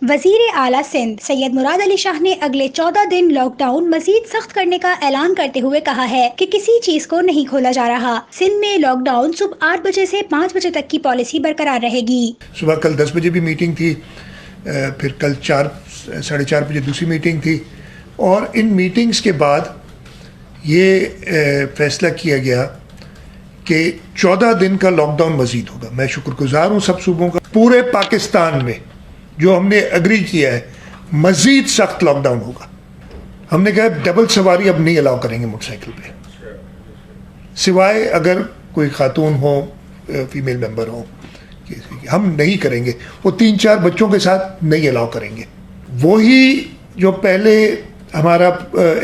वजीर आला सिंध सैयद मुराद अली शाह ने अगले 14 दिन लॉकडाउन मजीद सख्त करने का ऐलान करते हुए कहा है कि किसी चीज को नहीं खोला जा रहा। सिंध में लॉकडाउन सुबह 8 बजे से 5 बजे तक की पॉलिसी बरकरार रहेगी। सुबह कल 10 बजे भी मीटिंग थी, फिर कल 4-4:30 बजे दूसरी मीटिंग थी और इन मीटिंग्स के बाद ये फैसला किया गया कि 14 दिन का लॉकडाउन मजीद होगा। मैं शुक्रगुजार हूँ सब सूबों का। पूरे पाकिस्तान में जो हमने एग्री किया है मजीद सख्त लॉकडाउन होगा। हमने कहा डबल सवारी अब नहीं अलाउ करेंगे मोटरसाइकिल पे, सिवाय अगर कोई खातून हो, फीमेल मेंबर हो, हम नहीं करेंगे। वो 3-4 बच्चों के साथ नहीं अलाउ करेंगे। वही जो पहले हमारा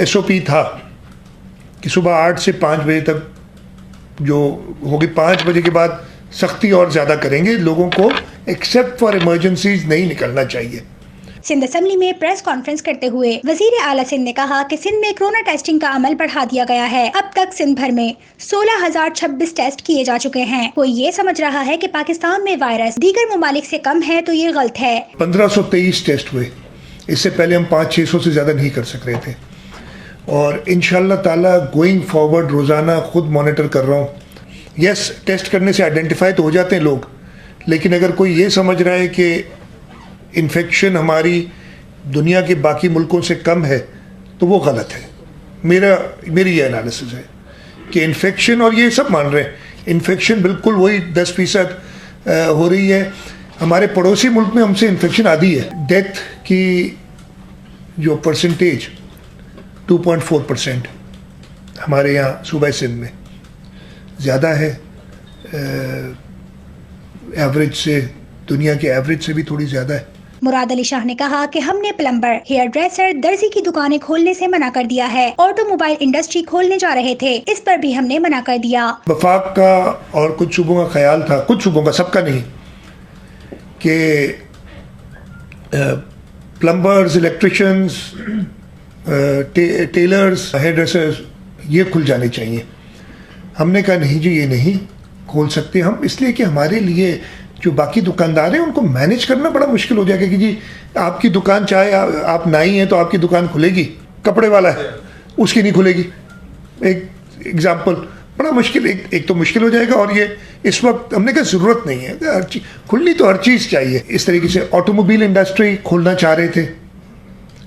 SOP था कि सुबह 8 से 5 बजे तक जो होगी, 5 बजे के बाद सख्ती और ज़्यादा करेंगे। लोगों को एक्सेप्ट फॉर इमरजेंसीज नहीं निकलना चाहिए। सिंध असेंबली में प्रेस कॉन्फ्रेंस करते हुए वजीर आला सिंध ने कहा कि सिंध में कोरोना टेस्टिंग का अमल बढ़ा दिया गया है। अब तक सिंध भर में 16,026 टेस्ट किए जा चुके हैं। कोई ये समझ रहा है कि पाकिस्तान में वायरस दीगर ममालिक से कम है तो ये गलत है। 1523 टेस्ट हुए, इससे पहले हम 500-600 से ज़्यादा नहीं कर सक रहे थे और इंशाल्लाह ताला गोइंग फॉरवर्ड रोज़ाना खुद मॉनिटर कर रहा हूँ। यस, टेस्ट करने से आइडेंटिफाई तो हो जाते हैं लोग, लेकिन अगर कोई ये समझ रहा है कि इन्फेक्शन हमारी दुनिया के बाकी मुल्कों से कम है तो वो गलत है। मेरी ये एनालिसिस है कि इन्फेक्शन, और ये सब मान रहे हैं, इन्फेक्शन बिल्कुल वही 10% हो रही है। हमारे पड़ोसी मुल्क में हमसे इन्फेक्शन आधी है। डेथ की जो परसेंटेज 2.4% हमारे यहाँ सूबा सिंध में ज़्यादा है, एवरेज से, दुनिया के एवरेज से भी थोड़ी ज़्यादा है। मुराद अली शाह ने कहा कि हमने प्लम्बर, हेयर ड्रेसर, दर्जी की दुकानें खोलने से मना कर दिया है। ऑटोमोबाइल इंडस्ट्री खोलने जा रहे थे, इस पर भी हमने मना कर दिया। वफाक का और कुछ सूबों का ख्याल था, कुछ सूबों का, सबका नहीं, कि plumbers, electricians, tailors, hair dressers ये खुल जाने चाहिए। हमने कहा नहीं जी, ये नहीं खोल सकते हम, इसलिए कि हमारे लिए जो बाकी दुकानदार हैं उनको मैनेज करना बड़ा मुश्किल हो जाएगा कि जी आपकी दुकान, चाहे आप नाई हैं तो आपकी दुकान खुलेगी, कपड़े वाला है उसकी नहीं खुलेगी। एक एग्जाम्पल, बड़ा मुश्किल, एक तो मुश्किल हो जाएगा। और ये इस वक्त हमने कहा ज़रूरत नहीं है, हर चीज़ खुलनी तो हर चीज़ चाहिए। इस तरीके से ऑटोमोबाइल इंडस्ट्री खोलना चाह रहे थे,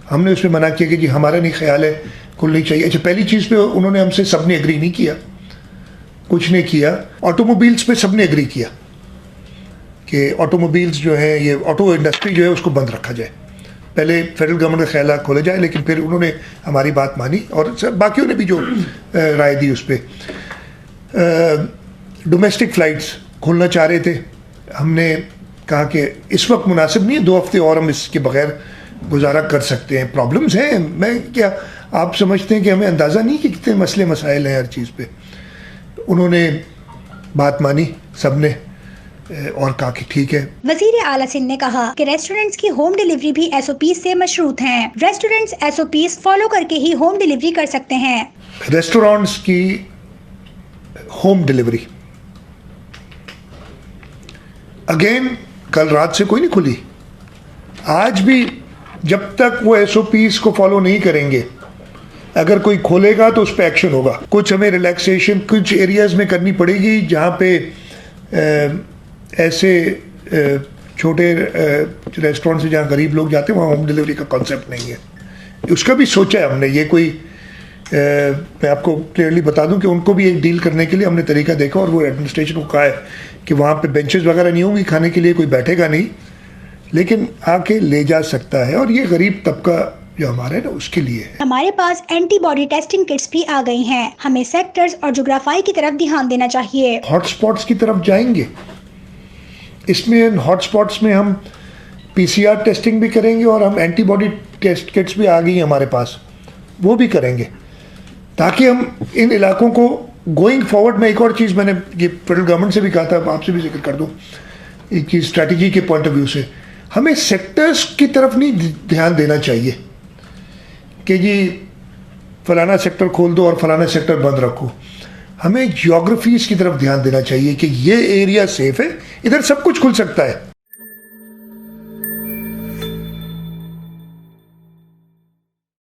हमने उसमें मना किया कि जी हमारा नहीं ख्याल है खुलनी चाहिए। अच्छा, पहली चीज़ पे उन्होंने हमसे सबने एग्री नहीं किया, कुछ नहीं किया। ऑटोमोबाइल्स पे सबने एग्री किया कि ऑटोमोबाइल्स जो है, ये ऑटो इंडस्ट्री जो है उसको बंद रखा जाए। पहले फेडरल गवर्नमेंट का ख्याल खोले जाए, लेकिन फिर उन्होंने हमारी बात मानी और बाकियों ने भी जो राय दी उस पर। डोमेस्टिक फ़्लाइट्स खोलना चाह रहे थे, हमने कहा कि इस वक्त मुनासिब नहीं है, 2 हफ्ते और हम इसके बगैर गुजारा कर सकते हैं। प्रॉब्लम्स हैं, मैं क्या आप समझते हैं कि हमें अंदाज़ा नहीं कि कितने मसले मसाइल हैं हर चीज़ पे। उन्होंने बात मानी सबने और कहा कि ठीक है। वजीर आला सिंध ने कहा कि रेस्टोरेंट्स की होम डिलीवरी भी SOP से मशरूत हैं। रेस्टोरेंट्स SOP फॉलो करके ही होम डिलीवरी कर सकते हैं। रेस्टोरेंट्स की होम डिलीवरी अगेन कल रात से कोई नहीं खुली। आज भी जब तक वो SOPs को फॉलो नहीं करेंगे, अगर कोई खोलेगा तो उस पर एक्शन होगा। कुछ हमें रिलैक्सेशन कुछ एरियाज़ में करनी पड़ेगी जहाँ पे ऐसे छोटे रेस्टोरेंट से जहाँ गरीब लोग जाते हैं वहाँ होम डिलीवरी का कॉन्सेप्ट नहीं है। उसका भी सोचा है हमने। ये कोई मैं आपको क्लियरली बता दूं कि उनको भी एक डील करने के लिए हमने तरीका देखा और वो एडमिनिस्ट्रेशन को कहा है कि वहाँ पे बेंचेस वगैरह नहीं होंगी, खाने के लिए कोई बैठेगा नहीं, लेकिन आके ले जा सकता है। और ये गरीब तबका जो हमारा है ना, उसके लिए है। हमारे पास एंटीबॉडी टेस्टिंग किट्स भी आ गई हैं। हमें सेक्टर्स और ज्योग्राफी की तरफ ध्यान देना चाहिए। हॉटस्पॉट्स की तरफ जाएंगे। इसमें हॉटस्पॉट्स में हम PCR टेस्टिंग भी करेंगे और हम एंटीबॉडी टेस्ट किट्स भी आ गई हैं हमारे पास, वो भी करेंगे ताकि हम इन इलाकों को गोइंग फॉरवर्ड में। एक और चीज़ मैंने ये फेडरल गवर्नमेंट से भी कहा था, आपसे भी जिक्र कर दूँ, एक चीज़ स्ट्रैटेजी के पॉइंट ऑफ व्यू से हमें सेक्टर्स की तरफ नहीं ध्यान देना चाहिए कि जी फलाना सेक्टर खोल दो और फलाना सेक्टर बंद रखो। हमें ज्योग्राफीज़ की तरफ ध्यान देना चाहिए कि ये एरिया सेफ है, इधर सब कुछ खुल सकता है।